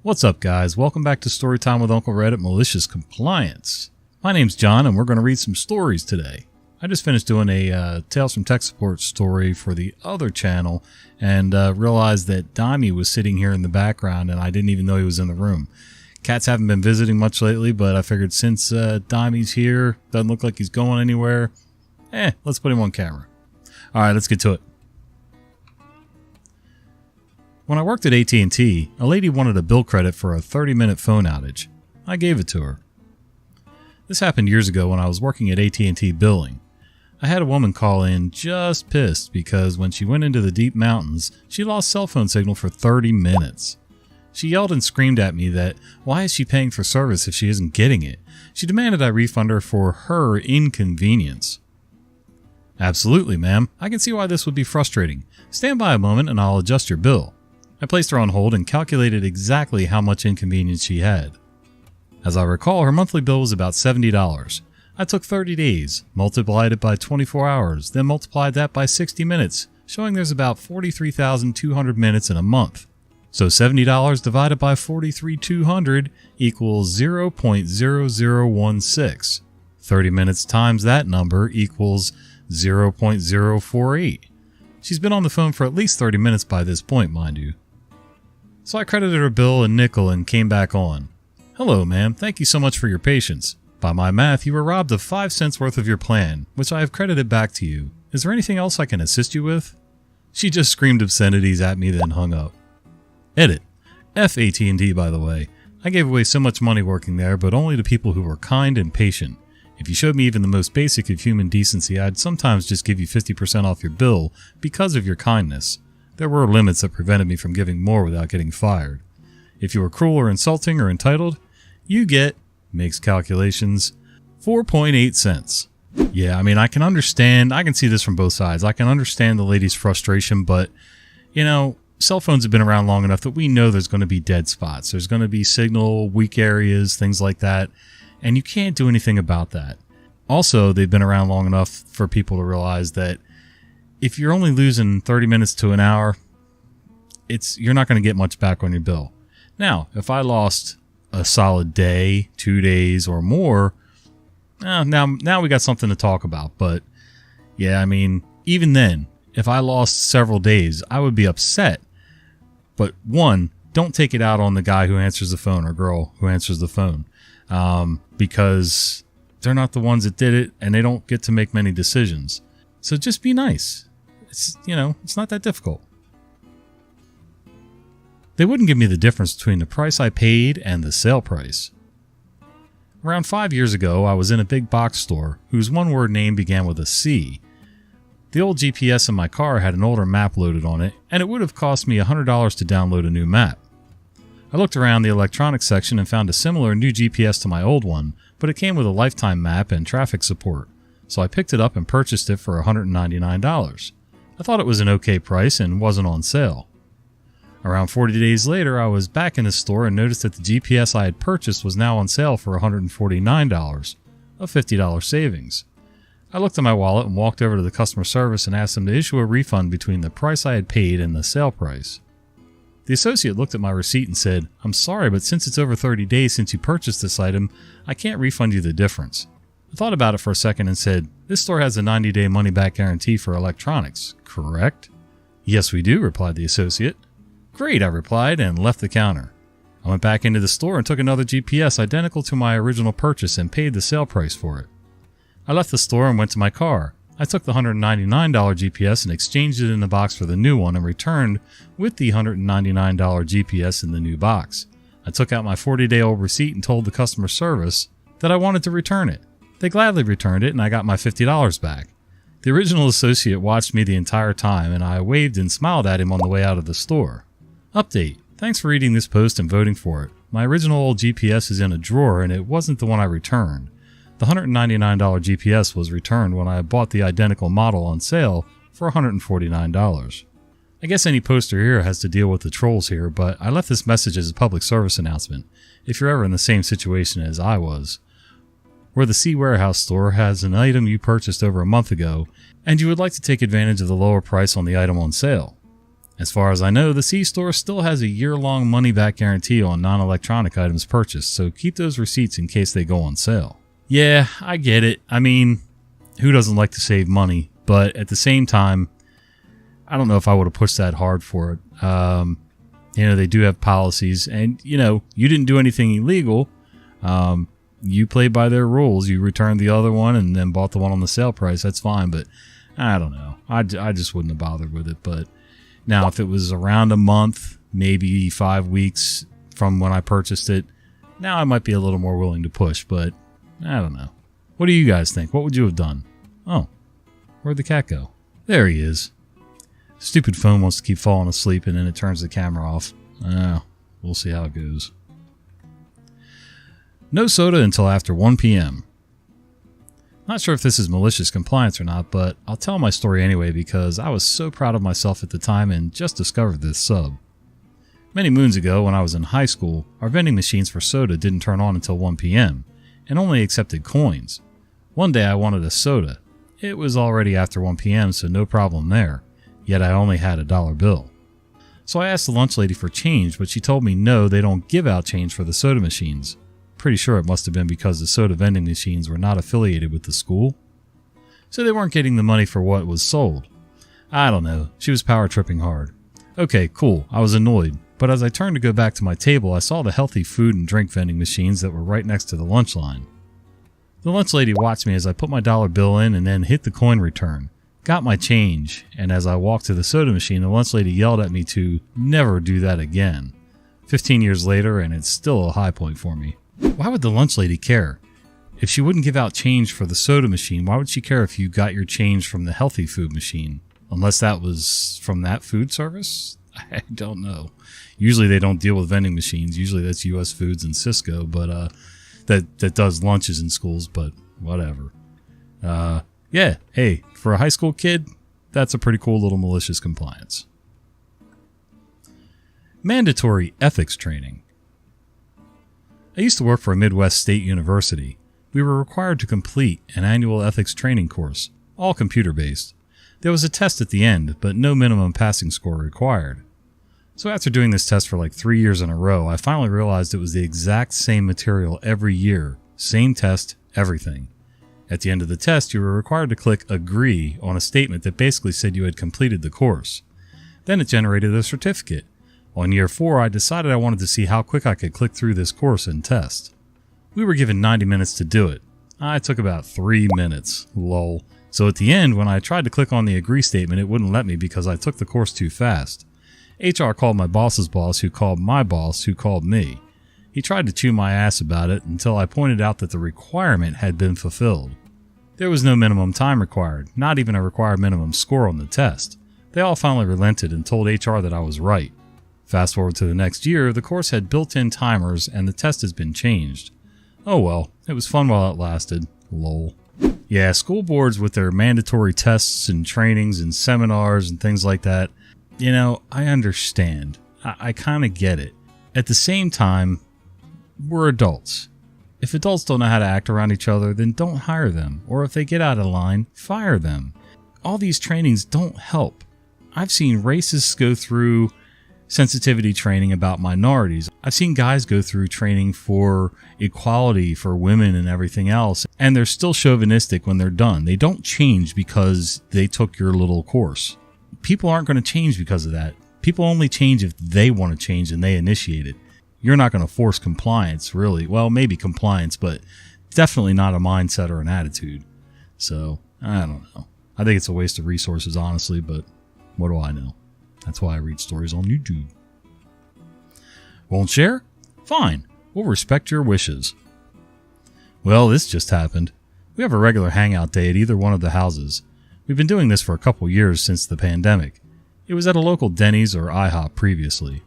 What's up, guys? Welcome back to Storytime with Uncle Red at Malicious Compliance. My name's John, and we're going to read some stories today. I just finished doing a Tales from Tech Support story for the other channel, and realized that Dimey was sitting here in the background, and I didn't even know he was in the room. Cats haven't been visiting much lately, but I figured since Dimey's here, doesn't look like he's going anywhere, let's put him on camera. Alright, let's get to it. When I worked at AT&T, a lady wanted a bill credit for a 30-minute phone outage. I gave it to her. This happened years ago when I was working at AT&T billing. I had a woman call in just pissed because when she went into the deep mountains, she lost cell phone signal for 30 minutes. She yelled and screamed at me that why is she paying for service if she isn't getting it? She demanded I refund her for her inconvenience. Absolutely, ma'am. I can see why this would be frustrating. Stand by a moment and I'll adjust your bill. I placed her on hold and calculated exactly how much inconvenience she had. As I recall, her monthly bill was about $70. I took 30 days, multiplied it by 24 hours, then multiplied that by 60 minutes, showing there's about 43,200 minutes in a month. So $70 divided by 43,200 equals 0.0016. 30 minutes times that number equals 0.048. She's been on the phone for at least 30 minutes by this point, mind you. So I credited her bill a nickel and came back on. Hello, ma'am. Thank you so much for your patience. By my math, you were robbed of 5 cents worth of your plan, which I have credited back to you. Is there anything else I can assist you with? She just screamed obscenities at me, then hung up. Edit. F AT&T, by the way. I gave away so much money working there, but only to people who were kind and patient. If you showed me even the most basic of human decency, I'd sometimes just give you 50% off your bill because of your kindness. There were limits that prevented me from giving more without getting fired. If you were cruel or insulting or entitled, you get, makes calculations, 4.8 cents. Yeah, I mean, I can understand, I can see this from both sides. I can understand the lady's frustration, but, you know, cell phones have been around long enough that we know there's going to be dead spots. There's going to be signal, weak areas, things like that, and you can't do anything about that. Also, they've been around long enough for people to realize that if you're only losing 30 minutes to an hour, you're not going to get much back on your bill. Now, if I lost a solid day, 2 days, or more, now we got something to talk about. But yeah, I mean, even then, if I lost several days, I would be upset. But one, don't take it out on the guy who answers the phone or girl who answers the phone, because they're not the ones that did it, and they don't get to make many decisions. So just be nice. It's not that difficult. They wouldn't give me the difference between the price I paid and the sale price. Around 5 years ago, I was in a big box store whose one-word name began with a C. The old GPS in my car had an older map loaded on it, and it would have cost me $100 to download a new map. I looked around the electronics section and found a similar new GPS to my old one, but it came with a lifetime map and traffic support, so I picked it up and purchased it for $199. I thought it was an okay price and wasn't on sale. Around 40 days later, I was back in the store and noticed that the GPS I had purchased was now on sale for $149, a $50 savings. I looked at my wallet and walked over to the customer service and asked them to issue a refund between the price I had paid and the sale price. The associate looked at my receipt and said, "I'm sorry, but since it's over 30 days since you purchased this item, I can't refund you the difference." I thought about it for a second and said, "This store has a 90-day money-back guarantee for electronics, correct?" "Yes, we do," replied the associate. "Great," I replied and left the counter. I went back into the store and took another GPS identical to my original purchase and paid the sale price for it. I left the store and went to my car. I took the $199 GPS and exchanged it in the box for the new one and returned with the $199 GPS in the new box. I took out my 40-day-old receipt and told the customer service that I wanted to return it. They gladly returned it and I got my $50 back. The original associate watched me the entire time and I waved and smiled at him on the way out of the store. Update. Thanks for reading this post and voting for it. My original old GPS is in a drawer and it wasn't the one I returned. The $199 GPS was returned when I bought the identical model on sale for $149. I guess any poster here has to deal with the trolls here, but I left this message as a public service announcement if you're ever in the same situation as I was, where the C Warehouse store has an item you purchased over a month ago and you would like to take advantage of the lower price on the item on sale. As far as I know, the C-store still has a year-long money-back guarantee on non-electronic items purchased, so keep those receipts in case they go on sale. Yeah, I get it. I mean, who doesn't like to save money? But at the same time, I don't know if I would have pushed that hard for it. They do have policies, and, you didn't do anything illegal. You played by their rules. You returned the other one and then bought the one on the sale price. That's fine, but I don't know. I just wouldn't have bothered with it. But now, if it was around a month, maybe 5 weeks from when I purchased it, now I might be a little more willing to push, but I don't know. What do you guys think? What would you have done? Oh, where'd the cat go? There he is. Stupid phone wants to keep falling asleep and then it turns the camera off. We'll see how it goes. No soda until after 1 p.m. Not sure if this is malicious compliance or not, but I'll tell my story anyway because I was so proud of myself at the time and just discovered this sub. Many moons ago when I was in high school, our vending machines for soda didn't turn on until 1 p.m. and only accepted coins. One day I wanted a soda. It was already after 1 p.m. so no problem there, yet I only had a $1 bill. So I asked the lunch lady for change, but she told me no, they don't give out change for the soda machines. Pretty sure it must have been because the soda vending machines were not affiliated with the school, so they weren't getting the money for what was sold. I don't know, she was power tripping hard. Okay, cool, I was annoyed, but as I turned to go back to my table, I saw the healthy food and drink vending machines that were right next to the lunch line. The lunch lady watched me as I put my $1 bill in and then hit the coin return, got my change, and as I walked to the soda machine, the lunch lady yelled at me to never do that again. 15 years later, and it's still a high point for me. Why would the lunch lady care? If she wouldn't give out change for the soda machine, why would she care if you got your change from the healthy food machine? Unless that was from that food service? I don't know. Usually they don't deal with vending machines. Usually that's US Foods and Cisco, but that does lunches in schools, but whatever. Yeah, hey, for a high school kid, that's a pretty cool little malicious compliance. Mandatory ethics training. I used to work for a Midwest state university. We were required to complete an annual ethics training course, all computer-based. There was a test at the end, but no minimum passing score required. So after doing this test for like 3 years in a row, I finally realized it was the exact same material every year. Same test, everything. At the end of the test, you were required to click agree on a statement that basically said you had completed the course. Then it generated a certificate. On year 4, I decided I wanted to see how quick I could click through this course and test. We were given 90 minutes to do it. I took about 3 minutes, lol. So at the end, when I tried to click on the agree statement, it wouldn't let me because I took the course too fast. HR called my boss's boss, who called my boss, who called me. He tried to chew my ass about it until I pointed out that the requirement had been fulfilled. There was no minimum time required, not even a required minimum score on the test. They all finally relented and told HR that I was right. Fast forward to the next year, the course had built-in timers and the test has been changed. Oh well, it was fun while it lasted. Lol. Yeah, school boards with their mandatory tests and trainings and seminars and things like that, I understand. I kind of get it. At the same time, we're adults. If adults don't know how to act around each other, then don't hire them. Or if they get out of line, fire them. All these trainings don't help. I've seen racists go through sensitivity training about minorities. I've seen guys go through training for equality for women and everything else, and they're still chauvinistic when they're done. They don't change because they took your little course. People aren't going to change because of that. People only change if they want to change and they initiate it. You're not going to force compliance, really. Well, maybe compliance, but definitely not a mindset or an attitude. So, I don't know. I think it's a waste of resources, honestly, but what do I know? That's why I read stories on YouTube. Won't share? Fine. We'll respect your wishes. Well, this just happened. We have a regular hangout day at either one of the houses. We've been doing this for a couple years since the pandemic. It was at a local Denny's or IHOP previously.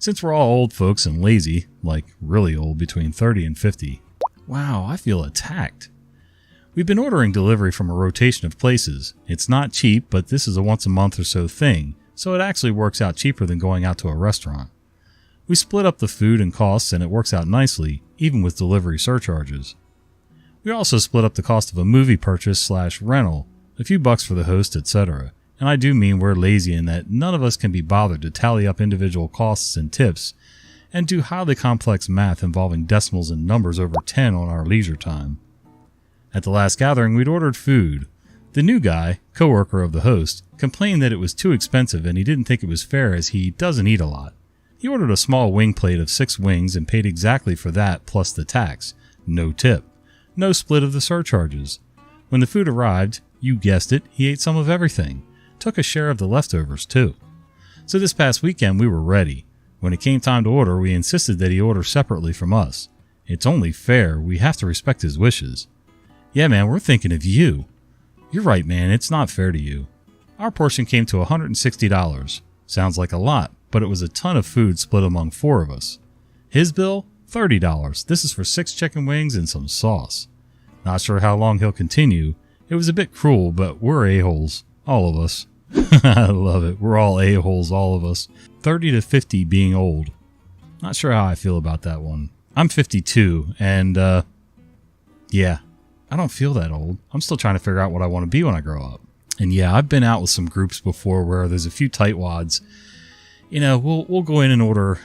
Since we're all old folks and lazy, like really old, between 30 and 50, wow, I feel attacked. We've been ordering delivery from a rotation of places. It's not cheap, but this is a once a month or so thing, so it actually works out cheaper than going out to a restaurant. We split up the food and costs and it works out nicely, even with delivery surcharges. We also split up the cost of a movie purchase / rental, a few bucks for the host, etc., And I do mean we're lazy in that none of us can be bothered to tally up individual costs and tips and do highly complex math involving decimals and numbers over 10 on our leisure time. At the last gathering, we'd ordered food. The new guy, coworker of the host, complained that it was too expensive and he didn't think it was fair as he doesn't eat a lot. He ordered a small wing plate of 6 wings and paid exactly for that plus the tax. No tip. No split of the surcharges. When the food arrived, you guessed it, he ate some of everything. Took a share of the leftovers too. So this past weekend we were ready. When it came time to order, we insisted that he order separately from us. It's only fair, we have to respect his wishes. Yeah man, we're thinking of you. You're right man, it's not fair to you. Our portion came to $160. Sounds like a lot, but it was a ton of food split among 4 of us. His bill? $30. This is for 6 chicken wings and some sauce. Not sure how long he'll continue. It was a bit cruel, but we're a-holes. All of us. I love it. We're all a-holes, all of us. 30 to 50 being old. Not sure how I feel about that one. I'm 52, and, yeah, I don't feel that old. I'm still trying to figure out what I want to be when I grow up. And yeah, I've been out with some groups before where there's a few tightwads. You know, we'll go in and order,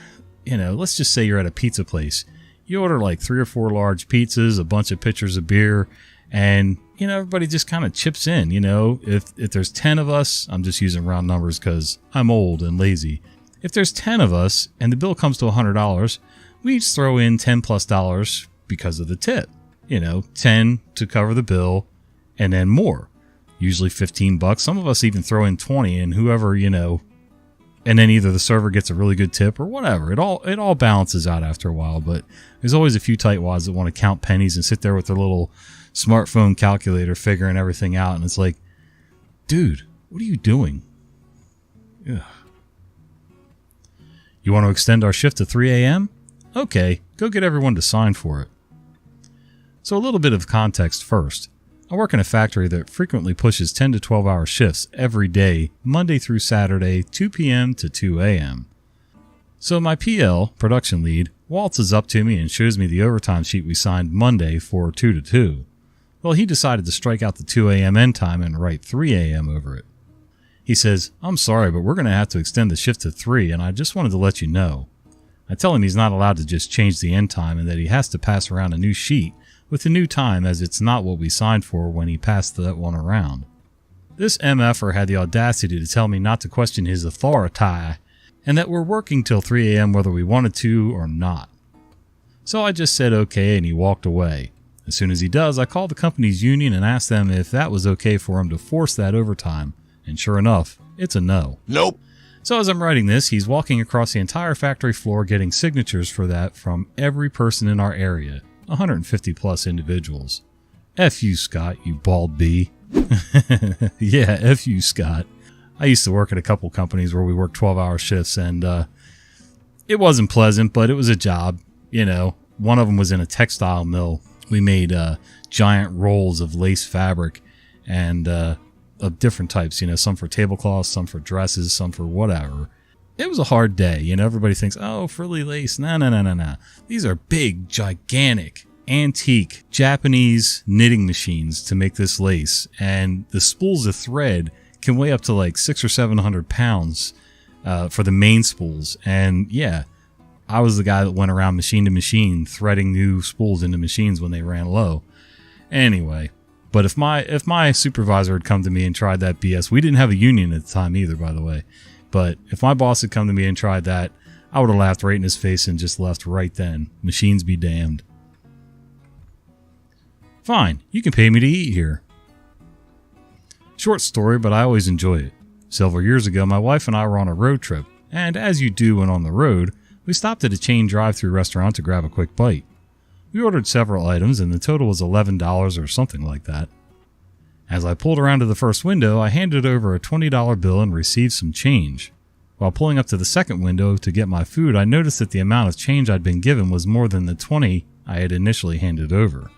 you know, let's just say you're at a pizza place. You order like 3 or 4 large pizzas, a bunch of pitchers of beer, and, you know, everybody just kind of chips in, you know. If there's 10 of us, I'm just using round numbers because I'm old and lazy. If there's 10 of us and the bill comes to $100, we each throw in $10+ because of the tip. You know, 10 to cover the bill and then more. Usually $15. Some of us even throw in 20 and whoever, you know, and then either the server gets a really good tip or whatever. It all balances out after a while, but there's always a few tightwads that want to count pennies and sit there with their little smartphone calculator figuring everything out, and it's like, dude, what are you doing? Ugh. You want to extend our shift to 3 a.m.? Okay, go get everyone to sign for it. So a little bit of context first. I work in a factory that frequently pushes 10 to 12 hour shifts every day, Monday through Saturday, 2 p.m. to 2 a.m. So my PL, production lead, waltzes up to me and shows me the overtime sheet we signed Monday for 2 to 2. Well, he decided to strike out the 2 a.m. end time and write 3 a.m. over it. He says, I'm sorry, but we're going to have to extend the shift to 3, and I just wanted to let you know. I tell him he's not allowed to just change the end time and that he has to pass around a new sheet with the new time as it's not what we signed for when he passed that one around. This MFer had the audacity to tell me not to question his authority and that we're working till 3 a.m. whether we wanted to or not. So I just said okay and he walked away. As soon as he does, I called the company's union and asked them if that was okay for him to force that overtime, and sure enough, it's a no. Nope. So as I'm writing this, he's walking across the entire factory floor getting signatures for that from every person in our area. 150 plus individuals. F you, Scott, you bald bee. Yeah, F you, Scott. I used to work at a couple companies where we worked 12-hour shifts, and it wasn't pleasant, but it was a job. You know, one of them was in a textile mill. We made giant rolls of lace fabric and of different types, you know, some for tablecloths, some for dresses, some for whatever. It was a hard day. You know, everybody thinks, oh, frilly lace. No. These are big, gigantic, antique, Japanese knitting machines to make this lace. And the spools of thread can weigh up to like 600 or 700 pounds for the main spools. And yeah, I was the guy that went around machine to machine threading new spools into machines when they ran low. Anyway, but if my supervisor had come to me and tried that BS, we didn't have a union at the time either, by the way. But if my boss had come to me and tried that, I would have laughed right in his face and just left right then. Machines be damned. Fine, you can pay me to eat here. Short story, but I always enjoy it. Several years ago, my wife and I were on a road trip, and as you do when on the road, we stopped at a chain drive-thru restaurant to grab a quick bite. We ordered several items, and the total was $11 or something like that. As I pulled around to the first window, I handed over a $20 bill and received some change. While pulling up to the second window to get my food, I noticed that the amount of change I'd been given was more than the $20 I had initially handed over.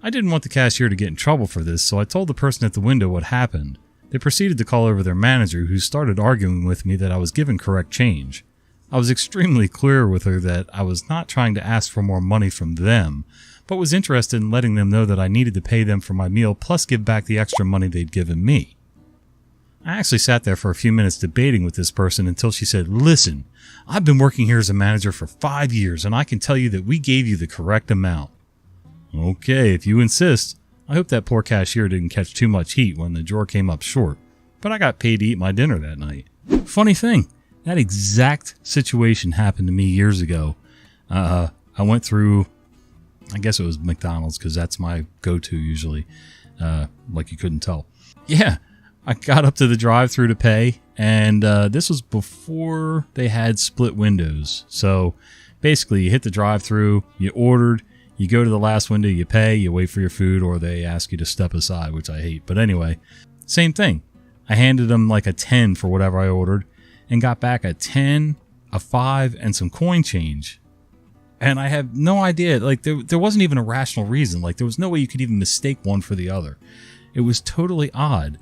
I didn't want the cashier to get in trouble for this, so I told the person at the window what happened. They proceeded to call over their manager, who started arguing with me that I was given correct change. I was extremely clear with her that I was not trying to ask for more money from them, but was interested in letting them know that I needed to pay them for my meal plus give back the extra money they'd given me. I actually sat there for a few minutes debating with this person until she said, "Listen, I've been working here as a manager for 5 years, and I can tell you that we gave you the correct amount." Okay, if you insist. I hope that poor cashier didn't catch too much heat when the drawer came up short, but I got paid to eat my dinner that night. Funny thing, that exact situation happened to me years ago. I went through, I guess it was McDonald's because that's my go-to usually, like you couldn't tell. Yeah, I got up to the drive-thru to pay, and this was before they had split windows. So basically, you hit the drive-thru, you ordered, you go to the last window, you pay, you wait for your food, or they ask you to step aside, which I hate. But anyway, same thing. I handed them like a 10 for whatever I ordered and got back a 10, a 5, and some coin change. And I have no idea, like there wasn't even a rational reason. Like there was no way you could even mistake one for the other. It was totally odd.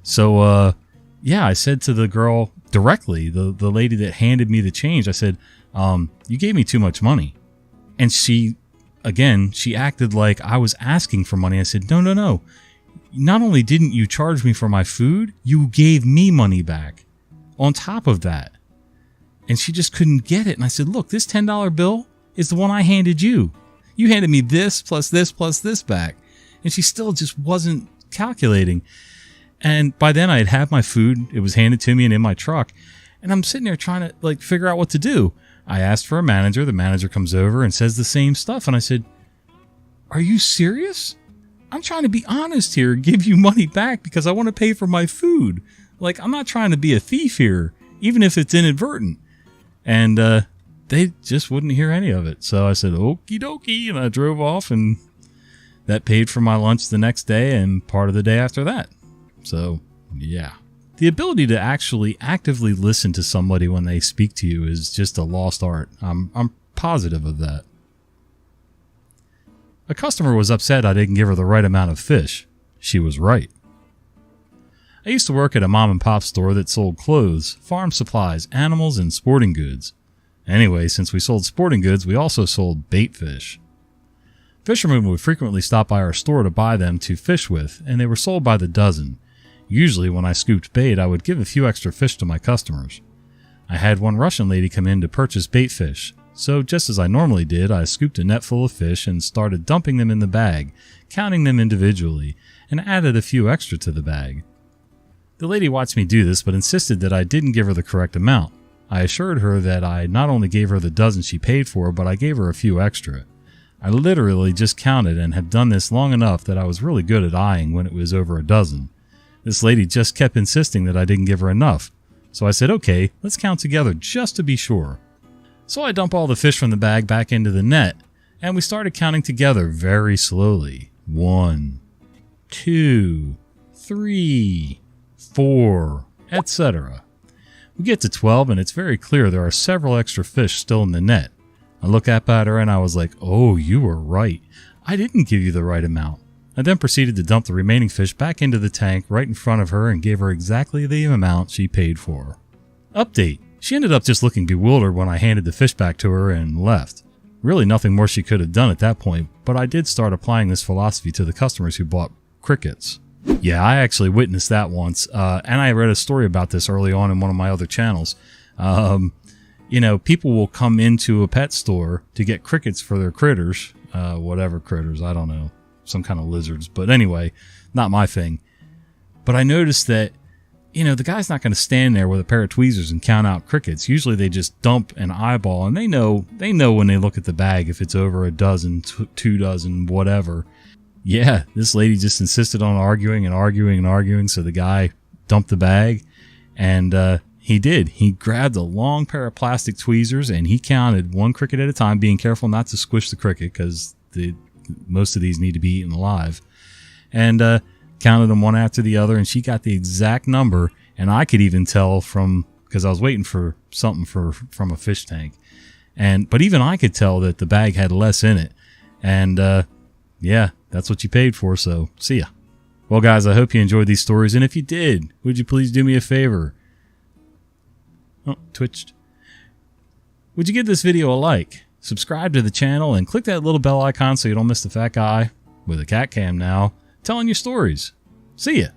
So, yeah, I said to the girl directly, the lady that handed me the change, I said, you gave me too much money. And she acted like I was asking for money. I said, no. Not only didn't you charge me for my food, you gave me money back on top of that. And she just couldn't get it. And I said, look, this $10 bill is the one I handed you. You handed me this plus this plus this back. And she still just wasn't calculating. And by then I had had my food. It was handed to me and in my truck. And I'm sitting there trying to like figure out what to do. I asked for a manager. The manager comes over and says the same stuff. And I said, are you serious? I'm trying to be honest here, give you money back because I want to pay for my food. Like, I'm not trying to be a thief here, even if it's inadvertent. And they just wouldn't hear any of it. So I said, okie dokie. And I drove off, and that paid for my lunch the next day and part of the day after that. So, yeah. The ability to actually actively listen to somebody when they speak to you is just a lost art. I'm positive of that. A customer was upset I didn't give her the right amount of fish. She was right. I used to work at a mom and pop store that sold clothes, farm supplies, animals, and sporting goods. Anyway, since we sold sporting goods, we also sold bait fish. Fishermen would frequently stop by our store to buy them to fish with, and they were sold by the dozen. Usually, when I scooped bait, I would give a few extra fish to my customers. I had one Russian lady come in to purchase bait fish. So just as I normally did, I scooped a net full of fish and started dumping them in the bag, counting them individually, and added a few extra to the bag. The lady watched me do this, but insisted that I didn't give her the correct amount. I assured her that I not only gave her the dozen she paid for, but I gave her a few extra. I literally just counted and had done this long enough that I was really good at eyeing when it was over a dozen. This lady just kept insisting that I didn't give her enough. So I said, okay, let's count together just to be sure. So I dump all the fish from the bag back into the net, and we started counting together very slowly. 1, 2, 3, 4, etc. We get to 12, and it's very clear there are several extra fish still in the net. I look up at her, and I was like, oh, you were right. I didn't give you the right amount. I then proceeded to dump the remaining fish back into the tank right in front of her and gave her exactly the amount she paid for. Update. She ended up just looking bewildered when I handed the fish back to her and left. Really nothing more she could have done at that point, but I did start applying this philosophy to the customers who bought crickets. Yeah, I actually witnessed that once, and I read a story about this early on in one of my other channels. People will come into a pet store to get crickets for their critters, whatever critters, I don't know, some kind of lizards, but anyway, not my thing. But I noticed that the guy's not going to stand there with a pair of tweezers and count out crickets. Usually they just dump an eyeball, and they know when they look at the bag if it's over a dozen, 2 dozen, whatever. Yeah, this lady just insisted on arguing, so the guy dumped the bag, and he did. He grabbed a long pair of plastic tweezers, and he counted one cricket at a time, being careful not to squish the cricket because most of these need to be eaten alive. And counted them one after the other, and she got the exact number, and I could even tell because I was waiting for something from a fish tank, but even I could tell that the bag had less in it, and yeah, that's what you paid for. So see ya. Well, guys, I hope you enjoyed these stories, and if you did, would you please do me a favor? Oh, twitched. Would you give this video a like, subscribe to the channel, and click that little bell icon so you don't miss the fat guy with a cat cam now telling your stories. See ya.